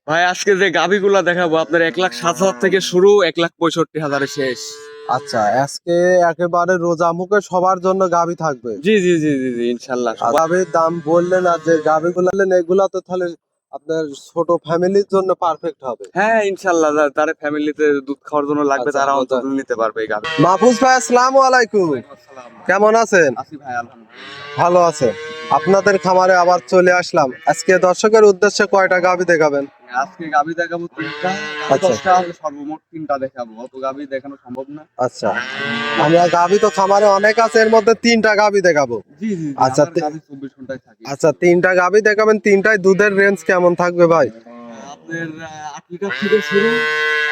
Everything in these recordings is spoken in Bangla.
ভাই আজকে যে গাভিগুলা দেখাবো আপনার 1,07,000 থেকে শুরু 1,65,000 শেষ। আচ্ছা, আজকে একেবারে রোজা মুখে সবার জন্য গাভী থাকবে। জি জি জি জি জি ইনশাল্লাহ। গাভীর দাম বললেন আর যে গাভীগুলো এগুলা তো তাহলে আপনার ছোট ফ্যামিলির জন্য পারফেক্ট হবে। হ্যাঁ ইনশাল্লাহ, তার ফ্যামিলিতে দুধ খাওয়ার জন্য লাগবে, আচ্ছা, তারা অন্তত নিতে পারবে এই গাভি। মাহফুজ ভাই, আসসালামু আলাইকুম। কেমন আছেন? আছি ভাই, আলহামদুলিল্লাহ। ভালো আছে। আপনাদের খামারে আবার চলে আসলাম। আজকে দর্শকের উদ্দেশ্যে কয়টা গাভী দেখাবেন? আজকে গাভি দেখাবো 3টা, আচ্ছা। 10টা সর্বমোট 3টা দেখাবো, অত গাভি দেখানো সম্ভব না। আচ্ছা, আমরা গাভী তো খামারে অনেক আছে, এর মধ্যে 3টা গাভী দেখাবো। জি জি আচ্ছা, আমার গাভি 24 ঘন্টায় থাকে। আচ্ছা 3টা গাভী দেখাবেন, 3টায় দুধের রেঞ্জ কেমন থাকবে ভাই? আপনার 8 লিটার থেকে শুরু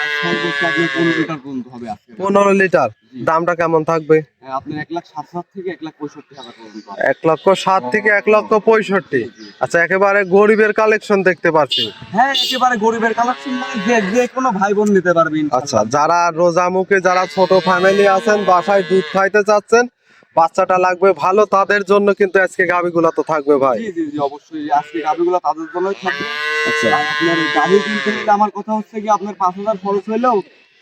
আর সর্বোচ্চ আপনার 15 লিটার পর্যন্ত হবে আজকে। 15 লিটার। জি। দামটা কেমন থাকবে? আপনার 1,07,000 থেকে 1,65,000 পর্যন্ত। 1,07,000 থেকে 1,65,000। আচ্ছা, একেবারে গরিবের কালেকশন দেখতে পাচ্ছি। হ্যাঁ একেবারে গরিবের কালেকশন, মানে যে কোনো ভাই বোন নিতে পারবে ইনশাআল্লাহ। আচ্ছা, যারা রোজা মুখে, যারা ছোট ফ্যামিলি আছেন, বাসায় দুধ খাইতে চাচ্ছেন, বাচ্চাটা লাগবে ভালো, তাদের জন্য কিন্তু আজকে গাভিগুলো তো থাকবে ভাই। জি জি জি অবশ্যই, আজকে গাভিগুলো তাদের জন্যই থাকবে। আচ্ছা। আর আপনার গাভি কিনতে হলে আমার কথা হচ্ছে কি, আপনার 5,000 খরচ হইলেও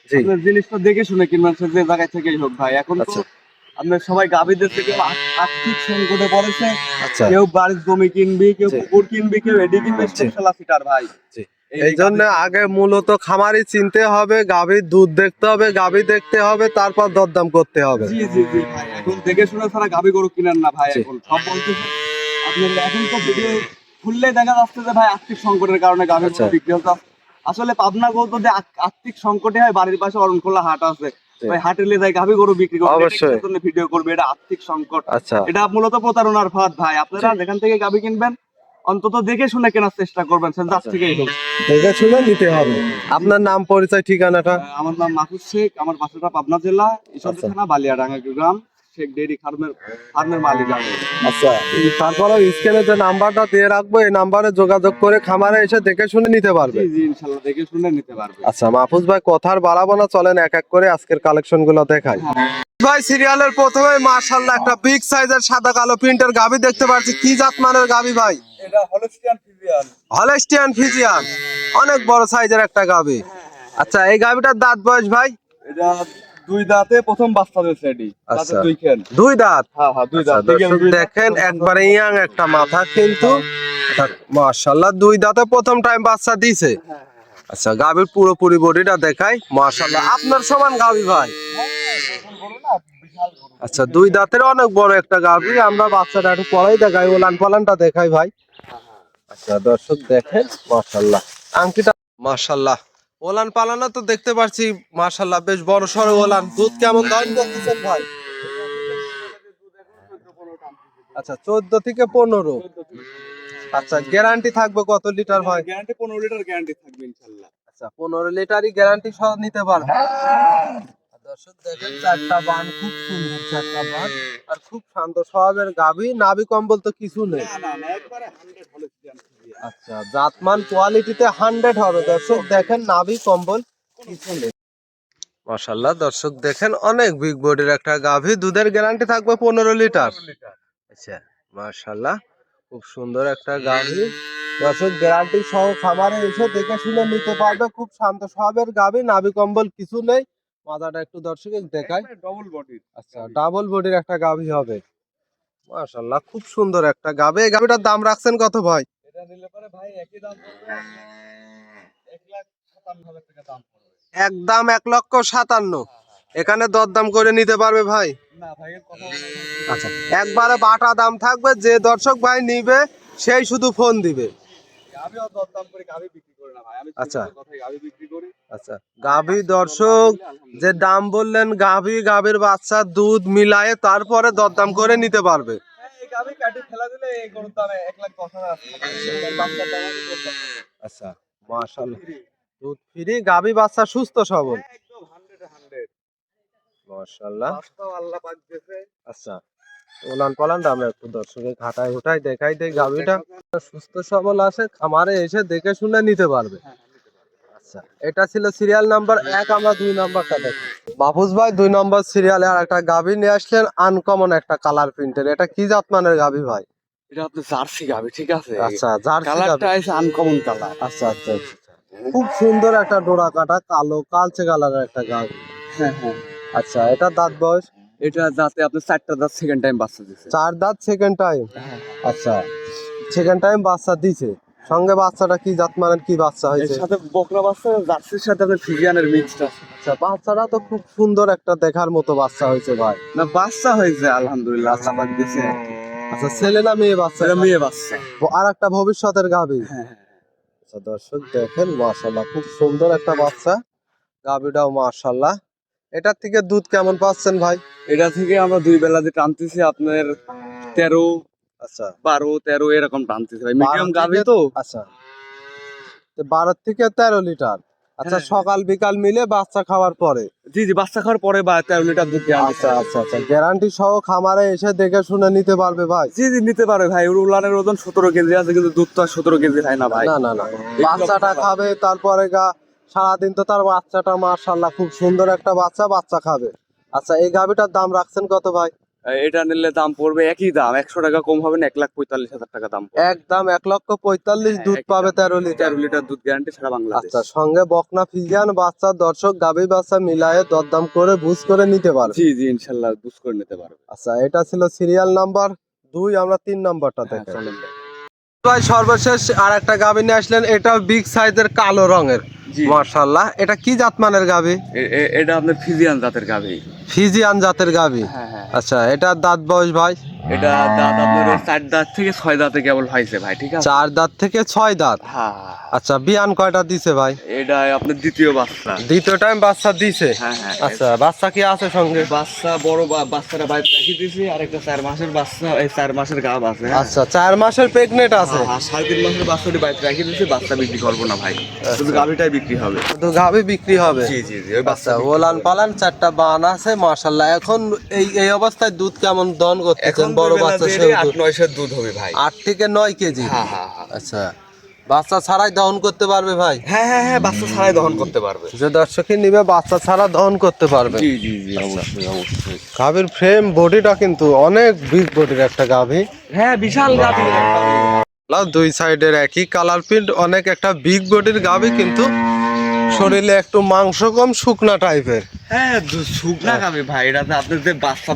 জি। আপনার জিনিসটা দেখে শুনে কিনবেন, সে যে জায়গায় থেকেই হোক ভাই। এখন তো আচ্ছা। আপনার সবাই গাভিদের থেকে আর্থিক সংকটে পড়েছে। আচ্ছা। কেউ বাড়ির জমি কিনবি, কেউ জি। পুকুর কিনবি, কেউ এডি কিনবে, জি। সমস্যা ফিটার ভাই। জি। এই জন্য গাভী- আগে মূলত খামারি চিনতে হবে, গাভীর দুধ দেখতে হবে, গাভী দেখতে হবে, তারপর দরদাম করতে হবে। জি জি জি ভাই, এখন দেখে শুনে ছাড়া গাভি গরু কিনেন না ভাই। জি। এখন সব বলতেছে আপনার, এখন তো ভিডিও খুললেই দেখা যাচ্ছে যে ভাই আর্থিক সংকটের কারণে গাভি আচ্ছা। গরু বিক্রি হচ্ছে। আসলে পাবনা গরু যদি আর্থিক সংকটে হয়, বাড়ির পাশে অরণখোলা হাট আছে জি। ভাই, হাটে নিয়ে যায় গাভি গরু বিক্রি করবে, অবশ্যই। ভিডিও করবে, এটা আর্থিক সংকট। আচ্ছা। এটা মূলত প্রতারণার ফাঁদ ভাই। আপনারা যেখান থেকে গাভি কিনবেন অন্তত দেখে শুনে কেনার চেষ্টা করবেন, সে যার আচ্ছা। থেকেই হোক। দেখে শুনে নিতে হবে। আপনার নাম, পরিচয়, ঠিকানাটা? আমার নাম মাহফুজ শেখ, আমার বাসাটা পাবনা জেলা ঈশ্বরদী আচ্ছা। থানা বালিয়াডাঙ্গা গ্রাম, শেখ ডেইরি ফার্মের মালিক আমি। আচ্ছা, তারপরে স্ক্রিনে যে নাম্বারটা দিয়ে রাখবো, এই নাম্বারে যোগাযোগ করে খামারে এসে দেখে শুনে নিতে পারবে। জি জি ইনশাআল্লাহ দেখে শুনে নিতে পারবে। আচ্ছা মাহফুজ ভাই, কথার বাড়াবো না, চলেন এক এক করে আজকের কালেকশন গুলো দেখাই। ভাই, সিরিয়ালের প্রথমে মাশাআল্লাহ একটা বিগ সাইজের সাদা কালো প্রিন্টের গাভী দেখতে পাচ্ছি। কি জাত মানের গাভী ভাই? এটা হলস্টিয়ান ফ্রিজিয়ান। হলস্টিয়ান ফ্রিজিয়ান, অনেক বড় সাইজের একটা গাভী। আচ্ছা, এই গাভীটার দাঁত বয়স ভাই? এটা দুই দাঁতে প্রথম বাচ্চা দিয়েছে এডি। দাঁতে আচ্ছা, দুই খেন। দুই দাঁত। হ্যাঁ হ্যাঁ দুই আচ্ছা, দাঁত। দর্শক দেখেন একবারে ইয়াং একটা মাথা, কিন্তু মাশাআল্লাহ দুই দাঁতে প্রথম টাইম বাচ্চা দিছে। আচ্ছা, গাভীর পুরোপুরি বডিটা দেখাই। মাশাআল্লাহ আপনার সমান গাভী ভাই। আচ্ছা, দুই দাঁতের অনেক বড় একটা গাভী। আমরা বাচ্চাটা একটু পরেই দেখাই, ওলান পালানটা দেখাই ভাই। আচ্ছা দর্শক দেখেন, মাশাআল্লাহ আংটিটা মাশাআল্লাহ, ওলান পালানো তো দেখতে পাচ্ছি মাশাআল্লাহ, বেশ বড় সড়ো ওলান। দুধ কেমন দাম করতেছেন ভাই? আচ্ছা, 14 থেকে 15। আচ্ছা, গ্যারান্টি থাকবে কত লিটার ভাই? গ্যারান্টি 15 লিটার গ্যারান্টি থাকবে ইনশাআল্লাহ। আচ্ছা, 15 লিটারই গ্যারান্টি সহ নিতে পারবে। দর্শক দেখেন, চারটা বান, খুব সুন্দর চারটা বান, আর খুব শান্ত স্বভাবের গাভী। নাভি কম্বল তো কিছু নেই। না না না, একবারে 100 হলস্টিয়ান ফ্রিজিয়ান। আচ্ছা, জাতমান কোয়ালিটিতে 100 হবে। দর্শক দেখেন, নাভি কম্বল কিছু নেই। মাশাআল্লাহ দর্শক দেখেন, অনেক বিগ বডির একটা গাভী। দুধের গ্যারান্টি থাকবে 15 লিটার। আচ্ছা, মাশাআল্লাহ খুব সুন্দর একটা গাভী। দর্শক গ্যারান্টি সহ খামারে এসে দেখে শুনে নিতে পারবে। খুব শান্ত স্বভাবের গাভী, নাভি কম্বল কিছু নেই। মাথাটা একটু দর্শক দেখায়। ডবল বডির। আচ্ছা, ডাবল বডির একটা গাভী হবে। মাশাআল্লাহ খুব সুন্দর একটা গাভী। এই গাভীটার দাম রাখছেন কত ভাই? এটা নিলে পরে ভাই একই দাম পড়বে 1,57,000 টাকা দাম পড়বে। একদম 1,57,000। এখানে দরদাম করে নিতে পারবে ভাই? না ভাই এর কথা আচ্ছা, একবারে বাটা দাম থাকবে। যে দর্শক ভাই নিবে সেই শুধু ফোন দিবে। আমিও দাম করে গাভি বিক্রি করি না ভাই, আমি আচ্ছা। কথাই গাভি বিক্রি করি। আচ্ছা, গাভী দর্শক যে দাম বললেন, গাভীর বাচ্চা দুধ মিলায়ে তারপরে দরদাম করে নিতে পারবে। এই গাভি কাটি ফেলা দিলে এই গরুর দাম 1,10,000 আছে। বাচ্চার দাম আমি বলতাম না। আচ্ছা, মাশাআল্লাহ দুধ ফ্রি, গাভী বাচ্চা সুস্থ সবল। একদম 100 মাশাআল্লাহ। বাস্তাও আল্লাহ পাক দিয়েছে। আচ্ছা, ওলান পালানটা আমরা একটু দর্শকের ঘাটায় উঠাই দেখাই দেই। গাভীটা সুস্থ সবল আছে, খামারে এসে দেখে শুনে নিতে পারবে। আচ্ছা, এটা ছিল সিরিয়াল নাম্বার 1। আমরা 2 নাম্বারটা দেখি। মাহফুজ ভাই, 2 নম্বর সিরিয়ালে আর একটা গাভী নিয়ে আসলেন, আনকমন একটা কালার প্রিন্টের। এটা কি জাত মানের গাভী ভাই? এটা আপনার জার্সি গাভি, ঠিক আছে? আচ্ছা, জার্সি কালারটা গাভী। আছে আনকমন কালার। আচ্ছা আচ্ছা আচ্ছা। খুব সুন্দর একটা ডোরা কাটা কালো কালচে কালারের একটা গাভী। হ্যাঁ হ্যাঁ, আচ্ছা, এটা দাঁত বয়স? এটা যাতে আপনি 4টা দাঁত সেকেন্ড টাইম বাচ্চা দিচ্ছে। 4 দাঁত সেকেন্ড টাইম। আচ্ছা, সেকেন্ড টাইম বাচ্চা দিছে। সঙ্গে বাচ্চাটা কি জাত মানের কি বাচ্চা এর হয়েছে? সাথে বকনা বাচ্চা জার্সির সাথে আপনার ফিজিয়ানের মিক্সটা। আচ্ছা, বাচ্চাটা তো খুব সুন্দর একটা দেখার মতো বাচ্চা হয়েছে ভাই। না বাচ্চা হয়েছে আলহামদুলিল্লাহ, আল্লাহ পাক দিয়েছে। আচ্ছা, ছেলে না মেয়ে বাচ্চা? এটা মেয়ে বাচ্চা। আর একটা ভবিষ্যতের গাভী। হ্যাঁ হ্যাঁ। আচ্ছা দর্শক দেখেন, মাশাআল্লাহ খুব সুন্দর একটা বাচ্চা। গাভীটাও মাশাআল্লাহ। এটার থেকে দুধ কেমন পাচ্ছেন ভাই? এটা থেকে আমরা 2 বেলা যে টানতেছি আপনার 13, আচ্ছা 12, 13 এরকম টানতেছি ভাই, 12 মিডিয়াম গাভী থেকে- তো। আচ্ছা, তো 12 থেকে 13 লিটার। আচ্ছা, হ্যাঁ। সকাল বিকাল মিলে বাচ্চা খাওয়ার পরে? জি জি, বাচ্চা খাওয়ার পরে বা 13 লিটার দুধ দেওয়া আচ্ছা আচ্ছা আচ্ছা, গ্যারান্টি সহ খামারে এসে দেখে শুনে নিতে পারবে ভাই? জি জি নিতে পারে ভাই। ওর উলানের ওজন 17 কেজি আছে, কিন্তু দুধ তো আর 17 কেজি হয় না ভাই। না না না, বাচ্চাটা খাবে তারপরে সারাদিন তো তার বাচ্চাটা মাশাআল্লাহ খুব সুন্দর একটা বাচ্চা খাবে। আচ্ছা, এই গাভীটার দাম রাখছেন কত ভাই? এটা নিলে দাম পড়বে একই দাম, 100 টাকা কম হবে না, 1,45,000 টাকা দাম পড়বে। একদম 1,45,000 দুধ একদম। পাবে 13 লিটার। 13 লিটার দুধ গ্যারান্টি সারা বাংলাদেশ। আচ্ছা, সঙ্গে বকনা ফিজিয়ান বাচ্চা দর্শক গাভী বাচ্চা মিলায়ে দরদাম করে বুঝ করে নিতে পারবে। জি জি ইনশাআল্লাহ বুঝ করে নিতে পারবে। আচ্ছা, এটা ছিল সিরিয়াল নাম্বার 2। আমরা 3 নাম্বারটা হ্যাঁ, দেখেন চলেন ভাই। ভাই। সর্বশেষ আর একটা গাভী নিয়ে আসলেন, এটা বিগ সাইজের কালো রঙের। জি। মাশাআল্লাহ, এটা কি জাতমানের গাভী? এটা আপনার ফিজিয়ান জাতের গাভী। ফিজিয়ান জাতের গাভী। হ্যাঁ হ্যাঁ। আচ্ছা, এটা দাঁত বয়স ভাই? এটা দাঁত আপনার 4 দাঁত থেকে 6 দাঁতে কেবল হয়েছে ভাই, ঠিক আছে? 4 দাঁত থেকে 6 দাঁত। হ্যাঁ। আচ্ছা, বিয়ান কয়টা দিছে ভাই? এটা আপনার দ্বিতীয় বাচ্চা। দ্বিতীয় টাইম বাচ্চা দিছে? হ্যাঁ হ্যাঁ। আচ্ছা, বাচ্চা কি আছে সঙ্গে? বাচ্চা বড় বাচ্চাটা বাইরে রেখে দিয়েছি, আর একটা 4 মাসের বাচ্চা, এই 4 মাসের গাব আছে। হ্যাঁ। আচ্ছা, 4 মাসের প্রেগনেন্ট আছে? হ্যাঁ, 3.5 মাসের বাচ্চাটি বাইরে রেখে দিয়েছি। বাচ্চা বিক্রি করবো না ভাই, শুধু গাভীটাই বিক্রি হবে। তো গাভী বিক্রি হবে? জি জি জি, ওই বাচ্চা আচ্ছা, ওলান পালান 4টা বান আছে মাশাআল্লাহ। এখন এই অবস্থায় দুধ কেমন দহন করতেছেন? এখন বড় বাচ্চা সে 8-9 দুধ হবে ভাই। 8 থেকে 9 কেজি। হ্যাঁ হ্যাঁ হ্যাঁ। আচ্ছা, বাচ্চা ছাড়াই দহন করতে পারবে ভাই? হ্যাঁ হ্যাঁ হ্যাঁ, বাচ্চা ছাড়াই দহন করতে পারবে। যে দর্শকই নিবে বাচ্চা ছাড়া দহন করতে পারবে। জি জি জি, অবশ্যই অবশ্যই। গাভীর ফ্রেম বডিটা কিন্তু অনেক বিগ বডির একটা গাভী। হ্যাঁ, বিশাল গাভী। দুই সাইডের একই কালার প্রিন্ট, অনেক একটা বিগ বডির গাভী, কিন্তু শরীরে একটু মাংস কম, শুকনা টাইপের। হ্যাঁ, শুকনা গাভী ভাই। এটাতে আপনি যে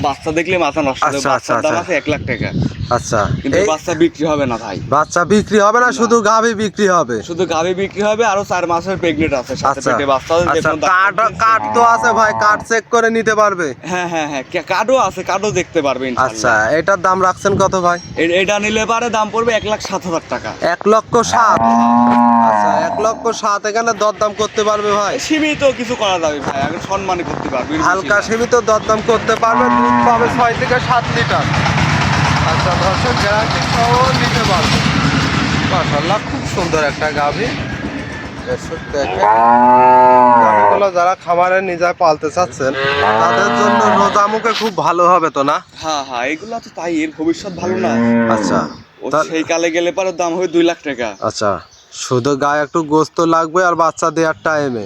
বাচ্চা দেখলে মাথা নষ্ট হবে। আচ্ছা, আচ্ছা, বাচ্চার দাম আচ্ছা। আছে 1 লাখ টাকা, আচ্ছা, কিন্তু এই বাচ্চা বিক্রি হবে না ভাই। বাচ্চা বিক্রি হবে না, শুধু গাভী বিক্রি হবে? শুধু গাভী বিক্রি হবে, আরো 4 মাসের প্রেগনেন্ট আছে, সাথে আচ্ছা পেটে বাচ্চা আছে। আচ্ছা, দেখুন ডাক্তার কার্ড তো আছে ভাই, কার্ড চেক করে নিতে পারবে? হ্যাঁ হ্যাঁ হ্যাঁ, কার্ডও আছে, কার্ডও দেখতে পারবে ইনশাআল্লাহ। আচ্ছা, এটার দাম রাখছেন কত ভাই? এটা নিলে পারে দাম পড়বে 1,07,000 টাকা। 1,07,000। আচ্ছা, 1,07,000 এখানে দরদাম করতে পারবে ভাই? সীমিত কিছু করা যাবে ভাই, আগে সম্মানই করতে পারবে। হালকা সীমিত দরদাম করতে পারবে। দুধ পাবে 6 থেকে 7 লিটার। আচ্ছা দর্শক, গ্যারান্টি সহ নিতে পারবে। মাশাআল্লাহ, খুব সুন্দর একটা গাভী। দর্শক দেখেন, গাভীগুলো যারা খামারে নিজে পালতে চাচ্ছেন তাদের জন্য রোজা মুখে খুব ভালো হবে তো না? হ্যাঁ হ্যাঁ, এগুলো তো তাই, এর ভবিষ্যৎ ভালো না। আচ্ছা, ও সেই কালে গেলে পরে দাম হবে 2 লাখ টাকা। আচ্ছা, শুধু গায়ে একটু গোস্ত লাগবে আর বাচ্চা দেওয়ার টাইমে।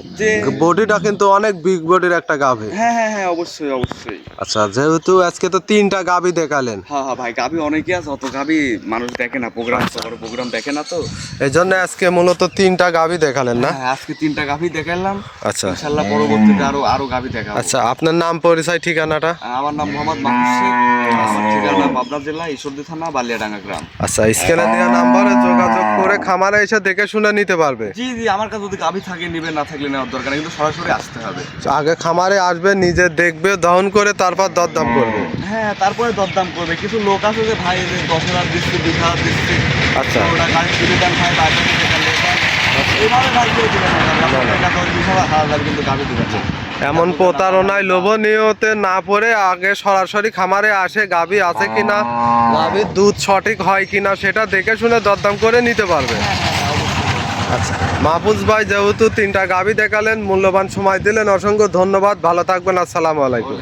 বডিটা কিন্তু অনেক বিগ বডির একটা গাভী। হ্যাঁ হ্যাঁ হ্যাঁ, অবশ্যই অবশ্যই। আচ্ছা, যেহেতু আজকে তো 3টা গাভী দেখালেন, হ্যাঁ হ্যাঁ ভাই, গাভী অনেকে আছে, অত গাভী মানুষ দেখে না, প্রোগ্রাম দেখে না তো। এই জন্য আজকে মূলত 3টা গাভী দেখালেন না? হ্যাঁ, আজকে 3টা গাভী দেখালাম। আচ্ছা ইনশাআল্লাহ পরবর্তীতে আরো গাভী দেখাবো। আচ্ছা, আপনার নাম পরিচয় ঠিকানাটা? আমার নাম মোহাম্মদ মাহফুজ শেখ, আমার ঠিকানা পাবনা জেলা ঈশ্বরদী থানা বালিয়াডাঙ্গা গ্রাম। আচ্ছা, স্ক্রিনে দেওয়া নাম্বারে যোগাযোগ করে খামারে এসে দেখে শুনে নিতে পারবে? জি জি, আমার কাছে যদি গাভী থাকে নিবে, না থাকলে নেওয়ার দরকার নেই, কিন্তু সরাসরি আসতে হবে। আগে খামারে আসবে, নিজে দেখবে, দহন করে তারপর দরদাম করবে। হ্যাঁ, তারপরে দরদাম করবে। কিছু লোক আছে যে ভাই যে 10,000 দিচ্ছে, 20,000 দিচ্ছে, আচ্ছা, ওটা গাড়ি কিনে দেন ভাই, বাইরে থেকে দেন লোক। এভাবে ভাই কেউ দিবে না, আপনার টাকা 10,000 হাজার কিন্তু গাভী দিবে না। এমন প্রতারণায় লোভনীয়তে না পড়ে আগে সরাসরি খামারে আসে গাভী আছে কিনা, গাভীর দুধ সঠিক হয় কিনা সেটা দেখে শুনে দরদাম করে নিতে পারবে। আচ্ছা, মাহফুজ ভাই যেহেতু 3টা গাভী দেখালেন, মূল্যবান সময় দিলেন, অসংখ্য ধন্যবাদ। ভালো থাকবেন, আসসালামু আলাইকুম।